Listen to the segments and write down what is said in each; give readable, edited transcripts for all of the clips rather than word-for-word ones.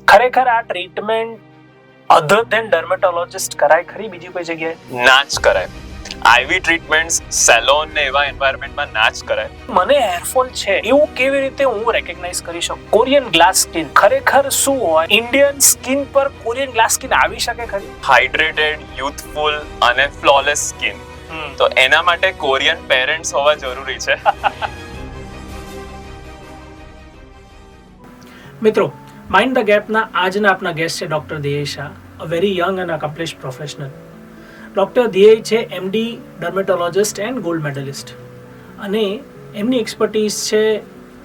ખરેખર આ ટ્રીટમેન્ટ અધર than dermatologist કરાય ખરી બીજી કોઈ જગ્યાએ? ના જ કરાય. આઈવી ટ્રીટમેન્ટ્સ સેલોન ને એવા એન્વાયરમેન્ટમાં ના જ કરાય. મને હેરફોલ છે એવું કેવી રીતે હું રેકગ્નાઇઝ કરી શકું? કોરિયન ગ્લાસ સ્કિન ખરેખર શું હોય? ઇન્ડિયન સ્કિન પર કોરિયન ગ્લાસ સ્કિન આવી શકે ખરી? હાઇડ્રેટેડ, યુથફુલ અને ફ્લોલેસ સ્કિન. તો એના માટે કોરિયન પેરેન્ટ્સ હોવા જરૂરી છે. મિત્રો, માઇન્ડ ધ ગેપના આજના આપના ગેસ્ટ છે doctor Dhyey Shah, a very young and accomplished professional. Doctor Dhyey છે MD dermatologist and gold medalist, અને એમની એક્સપર્ટીઝ છે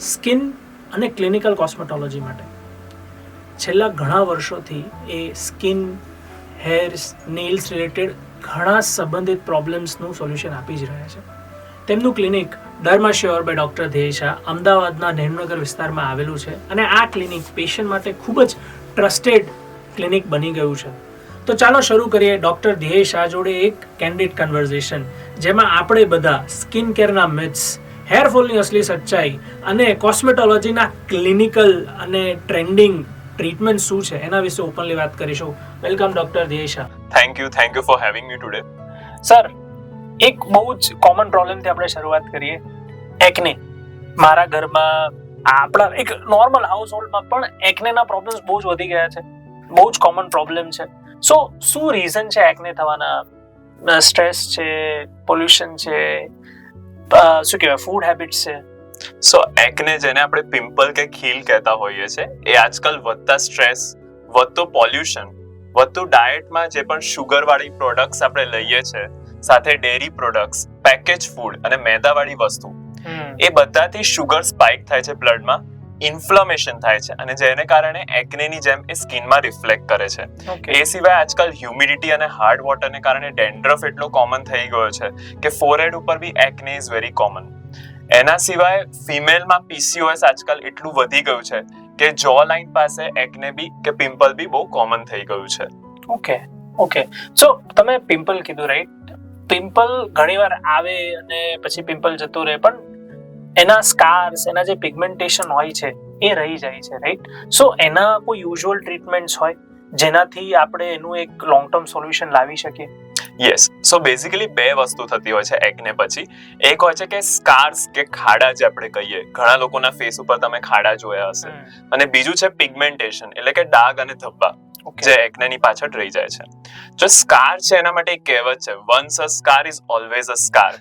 સ્કિન અને ક્લિનિકલ કોસ્મેટોલોજી માટે. છેલ્લા ઘણા વર્ષોથી એ સ્કિન, હેર્સ, નેલ્સ રિલેટેડ ઘણા સંબંધિત પ્રોબ્લેમ્સનું સોલ્યુશન આપી જ રહ્યા છે. તેમનું clinic ડર્માશ્યોર by doctor Dhyey Shah અમદાવાદના નહેરુનગર વિસ્તારમાં આવેલું છે, અને આ ક્લિનિક પેશન્ટ માટે ખૂબ જ ટ્રસ્ટેડ ક્લિનિક બની ગયું છે. તો ચાલો શરૂ કરીએ ડોક્ટર ધ્યેય શાહ જોડે એક કેન્ડિડ કન્વર્ઝેશન, જેમાં આપણે બધા સ્કિન કેરના મિથ્સ, હેરફોલની અસલી સચ્ચાઈ અને કોસ્મેટોલોજીના ક્લિનિકલ અને ટ્રેન્ડિંગ ટ્રીટમેન્ટ શું છે એના વિશે ઓપનલી વાત કરીશું. Welcome doctor Dhyey Shah. Thank you for having me today. Sir, એક બહુ જ કોમન પ્રોબ્લેમથી આપણે શરૂઆત કરીએ. એકને. મારા ઘરમાં, આપણા એક નોર્મલ હાઉસ હોલ્ડમાં પણ એકનેના પ્રોબ્લેમ્સ બહુ જ વધી ગયા છે. બહુ જ કોમન પ્રોબ્લેમ છે. સો શું રીઝન છે એકને થવાના? સ્ટ્રેસ છે, પોલ્યુશન છે, શું કહેવાય, ફૂડ હેબિટ્સ છે? સો એકને, જેને આપણે પિમ્પલ કે ખીલ કહેતા હોઈએ છે, એ આજકાલ વધતા સ્ટ્રેસ, વધતું પોલ્યુશન, વધતું ડાયટમાં જે પણ શુગર વાળી પ્રોડક્ટ્સ આપણે લઈએ છે, સાથે ડેરી પ્રોડક્ટ્સ, પેકેજ ફૂડ અને મેદાવાળી વસ્તુ, એ બધાથી શુગર સ્પાઇક થાય છે બ્લડમાં, ઇન્ફ્લેમેશન થાય છે, અને જેને કારણે એકનેની જેમ એ સ્કિનમાં રિફ્લેક્ટ કરે છે. એ સિવાય આજકાલ હ્યુમિડિટી અને હાર્ડ વોટરને કારણે ડેન્ડ્રફ એટલો કોમન થઈ ગયો છે કે ફોરહેડ ઉપર બી એકને ઇઝ વેરી કોમન. એના સિવાય ફિમેલમાં પીસીઓએસ આજકાલ એટલું વધી ગયું છે કે જો લાઇન પાસે એકને બી કે પિમ્પલ બી બહુ કોમન થઈ ગયું છે. ઓકે. સો તમે પિમ્પલ કીધું, રાઈટ? પિમ્પલ ઘણીવાર આવે અને પછી પિમ્પલ જતું રહે, પણ એના સ્કાર્સ, એના જે પિગમેન્ટેશન હોય છે એ રહી જાય છે, રાઈટ? સો એના કોઈ યુઝ્યુઅલ ટ્રીટમેન્ટ્સ હોય જેનાથી આપણે એનું એક લોંગ ટર્મ સોલ્યુશન લાવી શકીએ? યસ. સો બેઝિકલી બે વસ્તુ થતી હોય છે એકને પછી. એક હોય છે કે સ્કાર્સ કે ખાડા જે આપણે કહીએ, ઘણા લોકોના ફેસ ઉપર તમે ખાડા જોયા હશે. અને બીજું છે પિગમેન્ટેશન, એટલે કે ડાઘ અને ધબ્બા, જે એકનેની પાછળ રહી જાય છે. જો સ્કાર છે એના માટે એક કહેવત છે, once a scar is always a scar.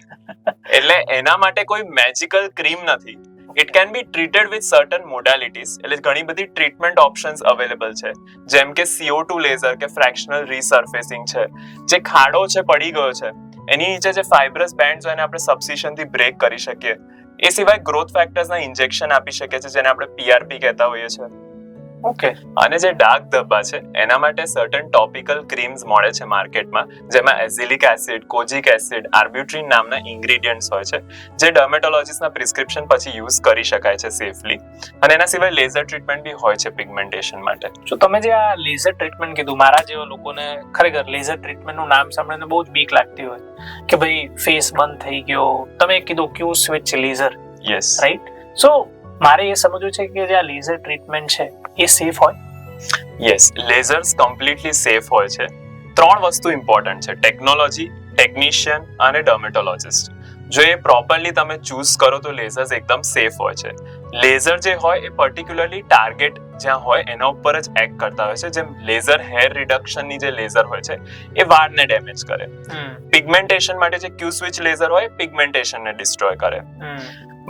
એટલે એના માટે કોઈ મેજિકલ ક્રીમ નથી. It can be treated with certain modalities, એટલે ઘણી બધી ટ્રીટમેન્ટ ઓપ્શન્સ અવેલેબલ છે, જેમ કે CO2 લેઝર કે ફ્રેક્શનલ રીસર્ફેસિંગ છે. જે ખાડો છે પડી ગયો છે, એની નીચે જે ફાઇબ્રસ બેન્ડ્સ હોય એને આપણે સબસિશનથી બ્રેક કરી શકીએ. એ સિવાય ગ્રોથ ફેક્ટર્સના ઇન્જેક્શન આપી શકીએ છીએ, જેને આપણે PRP કહેતા હોઈએ છીએ. ઓકે. અને જે ડાર્ક ધબ્બા છે એના માટે સર્ટન ટોપિકલ ક્રીમ્સ મળે છે માર્કેટમાં, જેમાં એઝિલિક એસિડ, કોજિક એસિડ, આર્બ્યુટ્રિન નામના ઇન્ગ્રેડિયન્ટ્સ હોય છે, જે ડર્મેટોલોજિસ્ટના પ્રિસ્ક્રિપ્શન પછી યુઝ કરી શકાય છે સેફલી. અને એના સિવાય લેઝર ટ્રીટમેન્ટ બી હોય છે પિગમેન્ટેશન માટે. જો તમે જે આ લેઝર ટ્રીટમેન્ટ કીધું, મારા જેવા લોકોને ખરેખર લેઝર ટ્રીટમેન્ટનું નામ સાંભળીને બહુ જ બીક લાગતી હોય કે ભાઈ ફેસ બંધ થઈ ગયો. તમે કીધું ક્યુ સ્વિચ લેઝર, યસ, રાઈટ? સો મારે એ સમજવું છે કે જે આ લેઝર ટ્રીટમેન્ટ છે એ સેફ હોય? યસ, લેઝર્સ કમ્પ્લીટલી સેફ હોય છે. ત્રણ વસ્તુ ઇમ્પોર્ટન્ટ છે: ટેકનોલોજી, ટેકનિશિયન અને ડર્મેટોલોજિસ્ટ. જો એ પ્રોપરલી તમે ચૂઝ કરો તો લેઝર્સ એકદમ સેફ હોય છે. લેઝર જે હોય એ પર્ટિક્યુલરલી ટાર્ગેટ જ્યાં હોય એના ઉપર જ એક્ટ કરતા હોય છે. જેમ લેઝર હેર રિડક્શનની જે લેઝર હોય છે એ વાળને ડેમેજ કરે. પિગમેન્ટેશન માટે જે ક્યુ સ્વિચ લેઝર હોય પિગમેન્ટેશનને ડિસ્ટ્રોય કરે.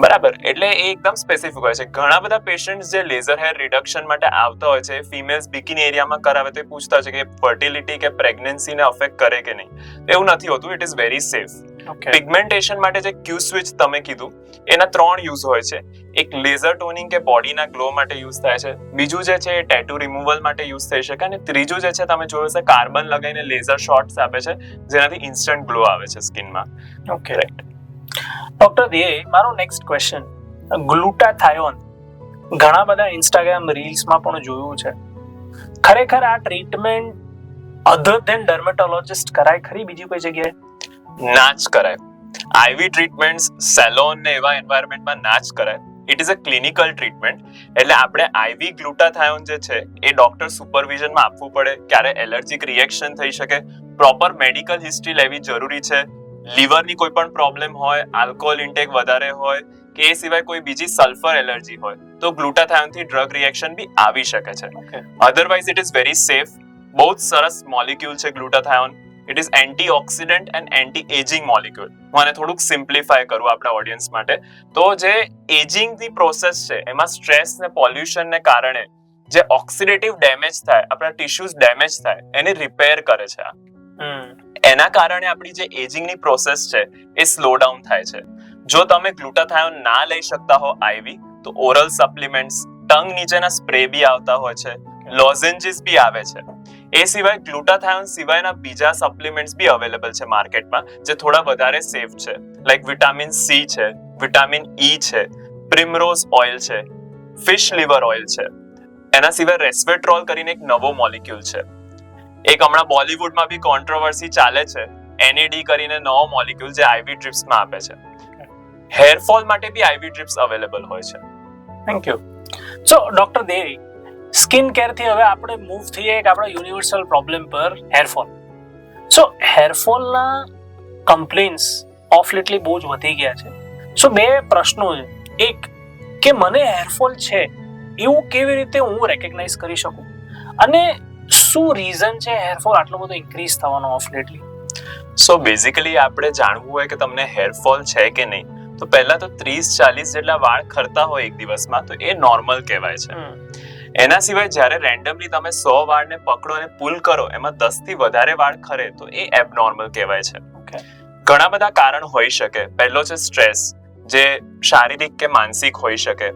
બરાબર, એટલે એ એકદમ સ્પેસિફિક હોય છે. ઘણા બધા પેશન્ટ્સ જે લેઝર હેર રિડક્શન માટે આવતા હોય છે, ફિમેલ્સ બિકિની એરિયામાં કરાવે તો એ પૂછતા હોય છે કે ફર્ટિલિટી કે પ્રેગ્નન્સીને અફેક્ટ કરે કે નહીં. એવું નથી હોતું, it is very safe. Pigmentation માટે જે ક્યુ સ્વિચ તમે કીધું, એના 3 યુઝ હોય છે. એક લેઝર ટોનિંગ કે બોડીના ગ્લો માટે યુઝ થાય છે, બીજું જે છે એ ટેટુ રિમૂવલ માટે યુઝ થઈ શકે, અને ત્રીજું જે છે તમે જોયું હશે કાર્બન લગાવીને લેઝર શોટ્સ આપે છે, જેનાથી ઇન્સ્ટન્ટ ગ્લો આવે છે સ્કિનમાં. Okay, right. ડોક્ટર ધ્યેય, મારો નેક્સ્ટ ક્વેશ્ચન, ગ્લુટાથાયોન ઘણા બધા ઇન્સ્ટાગ્રામ રીલ્સમાં પણ જોયું છે. ખરેખર આ ટ્રીટમેન્ટ અધર ધેન ડર્મેટોલોજિસ્ટ કરાય ખરી બીજી કોઈ જગ્યાએ? ના જ કરાય. આઈવી ટ્રીટમેન્ટ્સ સેલોન ને એવા એન્વાયરમેન્ટમાં ના જ કરાય. It is a clinical treatment. એટલે આપણે આઈવી ગ્લુટાથાયોન જે છે એ ડોક્ટર સુપરવિઝનમાં આપવું પડે. ક્યારે એલર્જીક રિએક્શન થઈ શકે, પ્રોપર મેડિકલ હિસ્ટ્રી લેવી જરૂરી છે. લીવરની કોઈ પણ પ્રોબ્લેમ હોય, આલ્કોહોલ ઇન્ટેક વધારે હોય કે એ સિવાય કોઈ બીજી સલ્ફર એલર્જી હોય તો ગ્લુટાથાયોનથી ડ્રગ રિએક્શન બી આવી શકે છે. Otherwise it is very safe. બહુ જ સરસ મોલિક્યુલ છે glutathione. It is antioxidant and anti ageing molecule. હું આને થોડુંક સિમ્પ્લિફાય કરું આપણા ઓડિયન્સ માટે. તો જે એજિંગની પ્રોસેસ છે એમાં સ્ટ્રેસ ને પોલ્યુશન ને કારણે જે ઓક્સિડેટિવ ડેમેજ થાય, આપણા ટિશ્યુઝ ડેમેજ થાય, એને રિપેર કરે છે. એના કારણે આપણી જે એજિંગની પ્રોસેસ છે એ સ્લો ડાઉન થાય છે. જો તમે ગ્લુટાથાયોન ના લઈ શકતા હો આઈવી તો ઓરલ સપ્લિમેન્ટ્સ, ટંગ નીચેના સ્પ્રે બી આવતા હોય છે, લોઝેન્જીસ બી આવે છે. એ સિવાય ગ્લુટાથાયોન સિવાયના બીજા સપ્લિમેન્ટ્સ બી અવેલેબલ છે માર્કેટમાં જે થોડા વધારે સેફ છે. લાઈક વિટામિન સી છે, વિટામિન ઈ છે, પ્રિમરોઝ ઓઇલ છે, ફિશ લીવર ઓઇલ છે. એના સિવાય રેસ્વેટ્રોલ કરીને એક નવો મોલિક્યુલ છે. એક હમણાં બોલિવૂડમાં બી કોન્ટ્રોવર્સી ચાલે છે, એનએડી કરીને નવો મોલિક્યુલ જે આઈવી ડ્રીપ્સમાં આપે છે. હેરફોલ માટે બી આઈવી ડ્રીપ્સ અવેલેબલ હોય છે. Thank you. So doctor Devi, skin care થી હવે આપણે મૂવ થઈએ એક આપણા યુનિવર્સલ પ્રોબ્લેમ પર, હેરફોલ. સો હેરફોલના કમ્પ્લેન્ટ્સ ઓફ લેટલી બહુ જ વધી ગયા છે. સો બે પ્રશ્નો છે. એક કે મને હેરફોલ છે એવું કેવી રીતે હું રેકગ્નાઇઝ કરી શકું, અને શું રીઝન છે હેરફોલ આટલો બધો ઇન્ક્રીઝ થવાનો ઓફ લેટલી? સો બેઝિકલી આપણે જાણવું હોય કે તમને હેરફોલ છે કે નહીં, તો પહેલા તો 30-40 જેટલા વાળ ખરતા હોય એક દિવસમાં તો એ નોર્મલ કહેવાય છે. એના સિવાય જ્યારે રેન્ડમલી તમે 100 વાળને પકડો અને પુલ કરો, એમાં 10 થી વધારે વાળ ખરે તો એ એબનોર્મલ કહેવાય છે. ઘણા બધા કારણ હોઈ શકે. પહેલો છે સ્ટ્રેસ, જે શારીરિક કે માનસિક હોઈ શકે.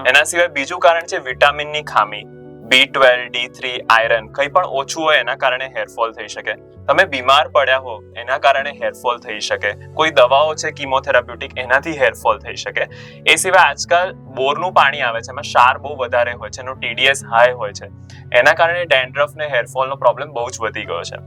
એના સિવાય બીજું કારણ છે વિટામિનની ખામી, B12, D3, આયરન કંઈ પણ ઓછું હોય એના કારણે હેરફોલ થઈ શકે. તમે બીમાર પડ્યા હો એના કારણે હેરફોલ થઈ શકે. કોઈ દવાઓ છે કિમોથેરાપ્યુટિક, એનાથી હેરફોલ થઈ શકે. એ સિવાય આજકાલ બોરનું પાણી આવે છે, એમાં ક્ષાર બહુ વધારે હોય છે, એનો TDS હાઈ હોય છે. એના કારણે ડેન્ડ્રફ ને હેરફોલનો પ્રોબ્લેમ બહુ જ વધી ગયો છે.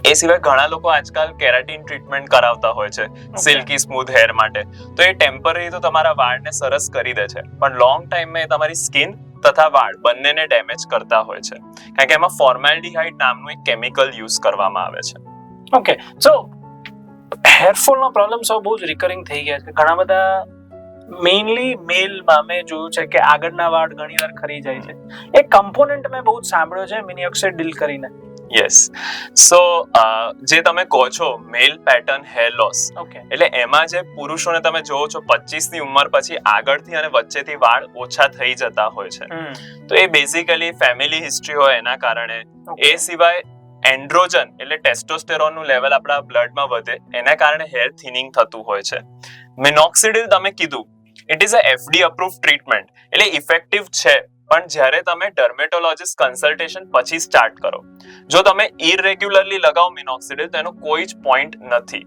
એ સિવાય ઘણા લોકો આજકાલ કેરાટીન ટ્રીટમેન્ટ કરાવતા હોય છે સિલ્કી સ્મૂથ હેર માટે. તો એ ટેમ્પરરી તો તમારા વાળને સરસ કરી દે છે, પણ લોંગ ટાઈમમાં એ તમારી સ્કિન તથા વાળ બંનેને ડેમેજ કરતા હોય છે, કારણ કે એમાં ફોર્માલ્ડિહાઇડ નામનું એક કેમિકલ યુઝ કરવામાં આવે છે. ઓકે, સો હેરફોલનો પ્રોબ્લેમ બહુ જ રિકરિંગ થઈ ગયા છે. ઘણા બધા મેઇનલી મેલમાં મેં જોયું છે કે આગળના વાળ ઘણીવાર ખરી જાય છે. એક કમ્પોનન્ટ મેં બહુ જ સાંભળ્યો છે મિનોક્સિડિલ કરીને. યસ. સો જે તમે કહો છો મેલ પેટર્ન હેર લોસ, એટલે એમાં જે પુરુષોને તમે જોવો છો 25 ની ઉંમર પછી આગળથી અને વચ્ચેથી વાળ ઓછા થઈ જતા હોય છે, તો એ બેઝિકલી ફેમિલી હિસ્ટ્રી હોય એના કારણે. એ સિવાય એન્ડ્રોજન એટલે ટેસ્ટોસ્ટેરોનનું લેવલ આપણા બ્લડમાં વધે, એના કારણે હેર થિનિંગ થતું હોય છે. મિનોક્સિડિલ તમે કીધું, it is a FDA approved treatment, એટલે ઇફેક્ટિવ છે, પણ જ્યારે તમે ડર્મેટોલોજિસ્ટ કન્સલ્ટેશન પછી સ્ટાર્ટ કરો. જો તમે ઇરેગ્યુલરલી લગાવો મિનોક્સિડિલ તો એનો કોઈ જ પોઈન્ટ નથી.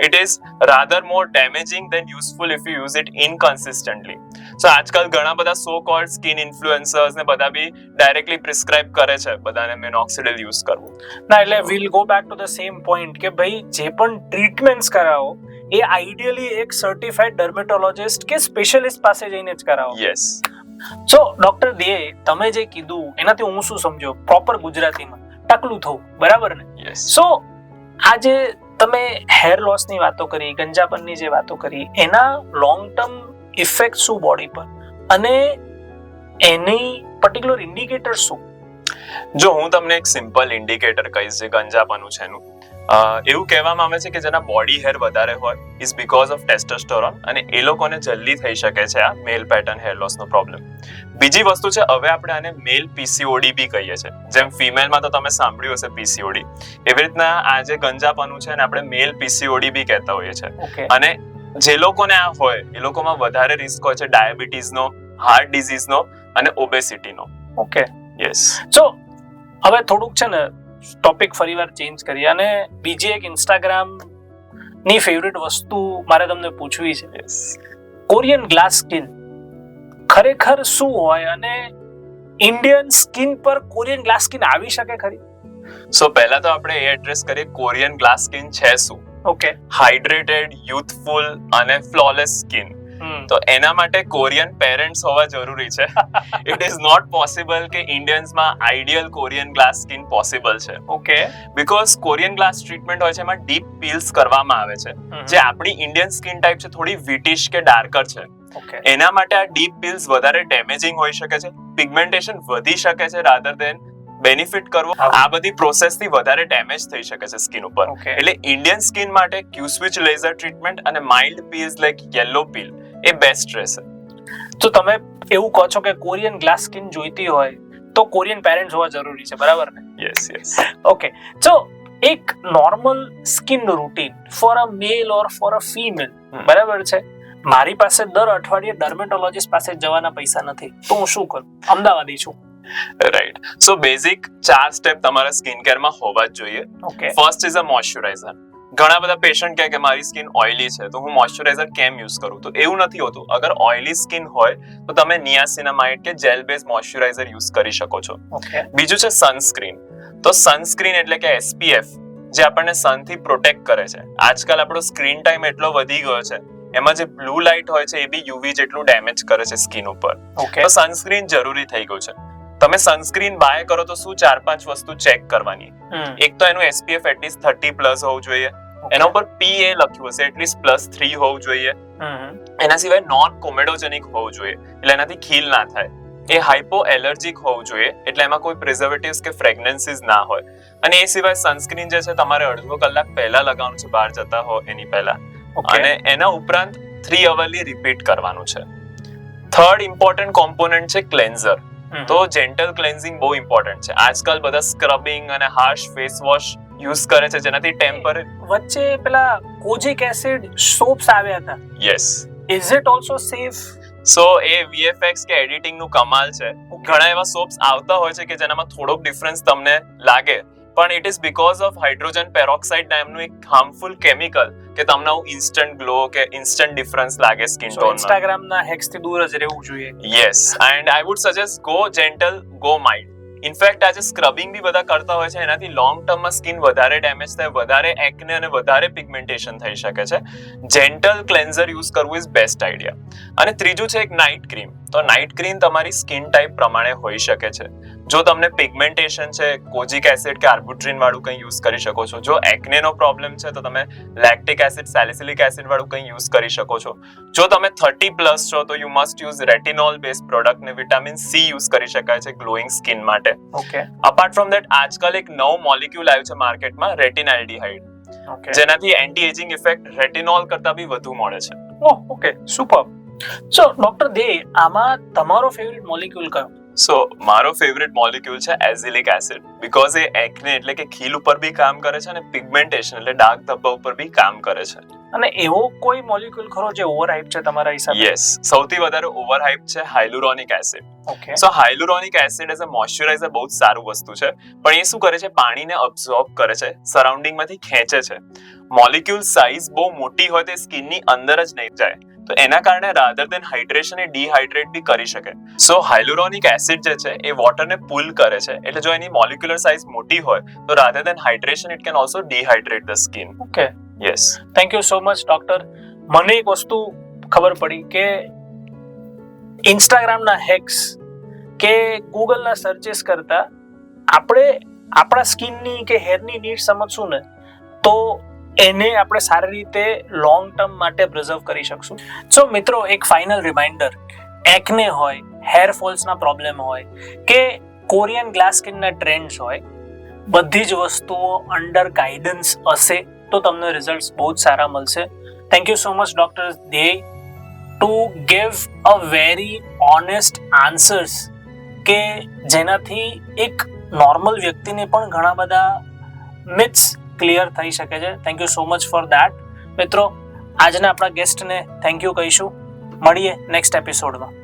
It is rather more damaging than useful if you use it inconsistently. So આજકાલ ઘણા બધા સો કોલ્ડ સ્કિન ઇન્ફ્લુએન્સર્સ ને બધા બી ડાયરેક્ટલી પ્રિસ્ક્રાઇબ કરે છે બધાને મિનોક્સિડિલ યુઝ કરવું. ના, એટલે we'll go back to the same point કે ભાઈ જે પણ ટ્રીટમેન્ટ્સ કરાવો એ આઈડિયલી એક સર્ટિફાઈડ ડર્મેટોલોજિસ્ટ કે સ્પેશિયલિસ્ટ પાસે જઈને જ કરાવો. યસ. સો ડોક્ટર દે, તમે જે કીધું એનાથી હું શું સમજો પ્રોપર ગુજરાતીમાં ટકલું થવું, બરાબર ને? યસ. સો આ જે તમે હેર લોસની વાતો કરી, ગંજાપનની જે વાતો કરી, એના લોંગ ટર્મ ઇફેક્ટ શું બોડી પર, અને એની પર્ટિક્યુલર ઇન્ડિકેટર શું? જો હું તમને એક સિમ્પલ ઇન્ડિકેટર કહીશ જે ગંજાપનું છે એનું. એવું કહેવામાં આવે છે કે જેના બોડી હેર વધારે હોય ઇઝ બીકોઝ ઓફ ટેસ્ટોસ્ટેરોન, અને એ લોકોને જલ્દી થઈ શકે છે આ મેલ પેટર્ન હેર લોસનો પ્રોબ્લેમ. બીજી વસ્તુ છે, હવે આપણે આને મેલ PCOD બી કહીએ છીએ. જેમ ફિમેલમાં તો તમે સાંભળ્યું હશે PCOD, એવી રીતના આ જે ગંજાપનું છે ને આપણે મેલ PCOD બી કહેતા હોઈએ છીએ. અને જે લોકોને આ હોય એ લોકોમાં વધારે રિસ્ક હોય છે ડાયાબિટીસનો, હાર્ટ ડિઝીઝનો અને ઓબેસિટીનો. Okay, yes. સો હવે થોડુંક છે ને ટોપિક ફરીવાર ચેન્જ કરીએ, અને બીજી એક ઇન્સ્ટાગ્રામ ની ફેવરિટ વસ્તુ મારે તમને પૂછવી છે. કોરિયન ગ્લાસ સ્કિન ખરેખર શું હોય, અને ઇન્ડિયન સ્કિન પર કોરિયન ગ્લાસ સ્કિન આવી શકે ખરી? સો પહેલા તો આપણે એ એડ્રેસ કરીએ કોરિયન ગ્લાસ સ્કિન છે શું. ઓકે. હાઇડ્રેટેડ, યુથફુલ અને ફ્લોલેસ સ્કિન તો એના માટે કોરિયન પેરેન્ટ્સ હોવા જરૂરી છે. ઇટ ઇઝ નોટ પોસિબલ કે ઇન્ડિયન્સમાં ideal Korean glass skin possible છે. Okay. Because Korean glass treatment હોય છે એમાં ડીપ પીલ્સ કરવામાં આવે છે, જે આપણી ઇન્ડિયન સ્કિન ટાઈપ છે થોડી વિટિશ કે ડાર્કર છે. ઓકે. એના માટે આ ડીપ પીલ્સ વધારે ડેમેજિંગ હોઈ શકે છે, પિગમેન્ટેશન વધી શકે છે રાધર દેન બેનિફિટ કરવો. આ બધી પ્રોસેસ થી વધારે ડેમેજ થઈ શકે છે સ્કિન ઉપર. એટલે ઇન્ડિયન સ્કિન માટે ક્યુ સ્વિચ લેઝર ટ્રીટમેન્ટ અને માઇલ્ડ પીલ્સ લાઈક યલો પીલ એ બેસ્ટ રહેશે. તો તમે એવું કહો છો કે કોરિયન ગ્લાસ સ્કિન જોઈતી હોય તો કોરિયન પેરેન્ટ્સ હોવા જરૂરી છે, બરાબર ને? યસ. ઓકે. સો એક normal skin routine for a male or for a female, બરાબર છે? મારી પાસે દર અઠવાડિયે ડર્મેટોલોજીસ્ટ પાસે જવાના પૈસા નથી, તો હું શું કરું? અમદાવાદી છું. રાઈટ. સો બેઝિક 4 સ્ટેપ તમારા સ્કિન કેર માં હોવા જ જોઈએ. Okay. First is a moisturiser. ઘણા બધા પેશન્ટ કહે કે મારી સ્કિન ઓઇલી છે તો હું મોઇશ્ચરાઇઝર કેમ યુઝ કરું? તો એવું નથી હોતું. અગર ઓઇલી સ્કિન હોય તો તમે નિયાસિનામાઇડ કે જેલ બેઝ મોઇશ્ચરાઇઝર યુઝ કરી શકો છો. ઓકે. બીજું છે સનસ્ક્રીન. તો સનસ્ક્રીન એટલે કે SPF, જે આપણને સન થી પ્રોટેક્ટ કરે છે. આજકાલ આપણો સ્ક્રીન ટાઈમ એટલો વધી ગયો છે, એમાં જે બ્લુ લાઇટ હોય છે એ બી UV જેટલું ડેમેજ કરે છે સ્કિન ઉપર. ઓકે. તો સનસ્ક્રીન જરૂરી થઈ ગયું છે. તમે સનસ્ક્રીન બાય કરો તો શું 4-5 વસ્તુ ચેક કરવાની. એક તો એનું SPF એટલીસ્ટ 30+ હોવું જોઈએ. એના ઉપર PA લખ્યું હશે એટલીસ્ટ +3 હોવું જોઈએ. એના સિવાય નોન કોમેડોજેનિક હોવું જોઈએ, એટલે એનાથી ખીલ ના થાય. એ હાઇપો એલર્જીક હોવું જોઈએ, એટલે એમાં કોઈ પ્રિઝર્વેટિવ્સ કે ફ્રેગ્રન્સીસ ના હોય. અને એ સિવાય સનસ્ક્રીન જે છે તમારે અડધો કલાક પહેલા લગાવવાનું છે, બહાર જતા હો એની પહેલા. અને એના ઉપરાંત 3 અવરલી રિપીટ કરવાનું છે. થર્ડ ઇમ્પોર્ટન્ટ કોમ્પોનન્ટ છે ક્લેન્ઝર. તો જેન્ટલ ક્લેન્ઝિંગ બહુ ઇમ્પોર્ટન્ટ છે. આજકાલ બધા સ્ક્રબિંગ અને હાર્શ ફેસ વોશ યુઝ કરે છે, જેનાથી ટેમ્પરરી વચ્ચે પેલા કોજિક એસિડ સોપ્સ આવ્યા હતા. Yes. Is it also safe? So A VFX કે એડિટિંગ નું કમાલ છે. ઘણા એવા સોપ્સ આવતા હોય છે કે જેનામાં થોડોક ડિફરન્સ તમને લાગે, પણ it is because of hydrogen peroxide નામનું એક હાર્મફુલ કેમિકલ કે તમને ઇન્સ્ટન્ટ ગ્લો કે ઇન્સ્ટન્ટ ડિફરન્સ લાગે સ્કિન ટોનમાં. ઇન્સ્ટાગ્રામ ના હેક્સ થી દૂર જ રહેવું જોઈએ. Yes, and I would suggest go gentle, go mild. In fact આજે સ્ક્રબિંગ બી બધા કરતા હોય છે, એનાથી લોંગ ટર્મમાં સ્કિન વધારે ડેમેજ થાય, વધારે એક્ને અને વધારે પિગમેન્ટેશન થઈ શકે છે. જેન્ટલ ક્લેન્ઝર યુઝ કરવું ઇઝ બેસ્ટ આઈડિયા. અને ત્રીજું છે એક નાઇટ ક્રીમ. તો નાઇટ ક્રીમ તમારી સ્કિન ટાઈપ પ્રમાણે હોઈ શકે છે. જો તમને પિગમેન્ટેશન છે, કોજિક એસિડ કે આર્બુટ્રિન વાળું કંઈ યુઝ કરી શકો છો. જો એક્ને નો પ્રોબ્લેમ છે તો તમે લેક્ટિક એસિડ, સેલિસિલિક એસિડ વાળું કંઈ યુઝ કરી શકો છો. જો તમે 30+ છો તો you must use retinol base product ને વિટામિન C યુઝ કરી શકાય છે ગ્લોઈંગ સ્કિન માટે. ઓકે. અપાર્ટ ફ્રોમ ધેટ આજકાલ એક નવો મોલિક્યુલ આવ્યું છે માર્કેટમાં, રેટિનાલ્ડિહાઇડ, ઓકે, જેનાથી એન્ટી એજિંગ ઇફેક્ટ રેટિનોલ કરતા બી વધુ મળે છે. Okay, super. સો ડોક્ટર દે, આમાં તમારો ફેવરિટ મોલિક્યુલ કયો? સો મારો ફેવરિટ મોલિક્યુલ છે એઝિલિક એસિડ, બીકોઝ એ એક્ને એટલે કે ખીલ ઉપર બી કામ કરે છે અને પિગમેન્ટેશન એટલે ડાર્ક ધબ્બા ઉપર બી કામ કરે છે. અને એવો કોઈ મોલિક્યુલ ખરો જે ઓવરહાઇપ છે તમારા હિસાબે? યસ, સૌથી વધારે ઓવરહાઇપ છે hyaluronic acid. Okay. So hyaluronic acid as a moisturiser બહુ જ સારું વસ્તુ છે, પણ એ શું કરે છે, પાણીને અબ્સોર્બ કરે છે, સરાઉન્ડિંગમાંથી ખેંચે છે. મોલિક્યુલ સાઇઝ બહુ મોટી હોય તે સ્કિનની અંદર જ નહીં જાય, તો એના કારણે રાધર દેન હાઇડ્રેશન એ ડિહાઇડ્રેટ બી કરી શકે. સો હાઇલુરોનિક એસિડ જે છે એ વોટરને પુલ કરે છે, એટલે જો એની મોલિક્યુલર સાઇઝ મોટી હોય તો rather then hydration it can also dehydrate the skin. Okay. Yes. Thank you so much doctor. મને એક વસ્તુ ખબર પડી કે ઇન્સ્ટાગ્રામના હેક્સ કે ગૂગલના સર્ચેસ કરતા આપણે આપણા સ્કિનની કે હેરની નીડ સમજશું ને તો એને આપણે સારી રીતે લોંગ ટર્મ માટે પ્રિઝર્વ કરી શકશું. સો મિત્રો, એક ફાઇનલ રિમાઇન્ડર, એક્ને હોય, હેર ફોલ્સના પ્રોબ્લેમ હોય કે કોરિયન ગ્લાસ સ્કિનના ટ્રેન્ડ્સ હોય, બધી જ વસ્તુઓ અંડર ગાઈડન્સ હશે તો તમને રિઝલ્ટ્સ બહુ જ સારા મળશે. Thank you so much doctor Dhyey to give a very honest answers કે જેનાથી એક નોર્મલ વ્યક્તિને પણ ઘણા બધા મિથ્સ ક્લિયર થઈ શકે છે. Thank you so much for that. મિત્રો, આજના આપણા ગેસ્ટને થેન્ક યુ કહીશું. મળીએ નેક્સ્ટ એપિસોડમાં.